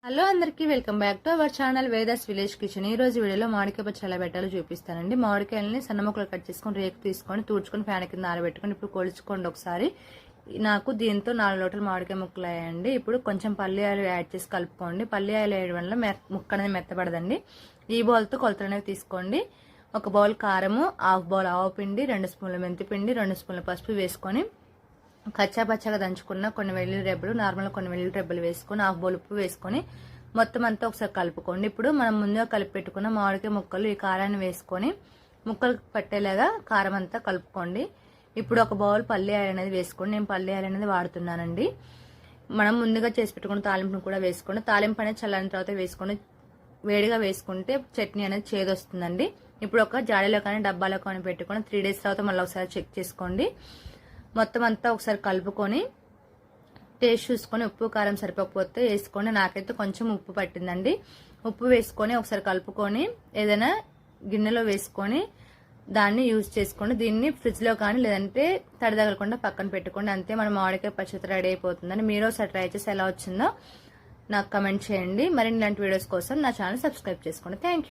Hello అందరికీ welcome back to our channel Vedas village kitchen. ఈ రోజు వీడియోలో మామిడికాయ పచ్చడి ఎలా పెట్టాలో చూపిస్తానండి. మామిడికాయలని సన్న ముక్కలు కట్ చేసుకొని రేకు తీసుకొని తూడ్చుకొని ఫ్యాన్ కింద ఆరబెట్టుకొని ఇప్పుడు కొలుచుకోండి ఒకసారి. నాకు దీంతో 4 లోటలు మామిడికాయ ముక్కలు అయ్యాయండి. ఇప్పుడు కొంచెం పల్లి ఆయిల్ యాడ్ చేసి కలుపుకోండి. పల్లి ఆయిల్ వేయడం వల్ల ముక్క అనేది మెత్తబడదండి. ఈ బౌల్తో కొలతలు అనేవి తీసుకోండి. ఒక బౌల్ కారము, హాఫ్ బౌల్ ఆవు పిండి, 2 స్పూన్ల మెంతి పిండి, 2 స్పూన్ల పసుపు వేసుకొని కచ్చా పచ్చగా దంచుకున్న కొన్ని వెల్లుల్లి రెబ్బలు, నార్మల్ కొన్ని వెల్లుల్లి రెబ్బలు వేసుకొని హాఫ్ బౌల్ ఉప్పు వేసుకొని మొత్తం అంతా ఒకసారి కలుపుకోండి. ఇప్పుడు మనం ముందుగా కలిపి పెట్టుకున్న మామిడికాయ ముక్కలు ఈ కారాన్ని వేసుకొని ముక్కలు పట్టేలాగా కారం అంతా కలుపుకోండి. ఇప్పుడు ఒక బౌల్ పల్లి ఆయిల్ అనేది వేసుకోండి. నేను పల్లి ఆయిల్ అనేది వాడుతున్నానండి. మనం ముందుగా చేసి పెట్టుకున్న తాలింపును కూడా వేసుకోండి. తాలింపు అనేది చల్లని తర్వాత వేసుకొని వేడిగా వేసుకుంటే చట్నీ అనేది చేదొస్తుందండి. ఇప్పుడు ఒక జాడీలో కానీ డబ్బాలో కానీ పెట్టుకొని 3 days తర్వాత మళ్ళీ ఒకసారి చెక్ చేసుకోండి. మొత్తం అంతా ఒకసారి కలుపుకొని టేస్ట్ చూసుకొని ఉప్పు కారం సరిపోకపోతే వేసుకోండి. నాకైతే కొంచెం ఉప్పు పట్టిందండి. ఉప్పు వేసుకొని ఒకసారి కలుపుకొని ఏదైనా గిన్నెలో వేసుకొని దాన్ని యూజ్ చేసుకోండి. దీన్ని ఫ్రిడ్జ్లో కానీ లేదంటే తడి తగలకుండా పక్కన పెట్టుకోండి. అంతే మన మామిడికాయ పచ్చడి రెడీ అయిపోతుందండి. మీరు ఒకసారి ట్రై చేసి ఎలా వచ్చిందో నాకు కమెంట్ చేయండి. మరిన్ని ఇలాంటి వీడియోస్ కోసం నా ఛానల్ సబ్స్క్రైబ్ చేసుకోండి. Thank you.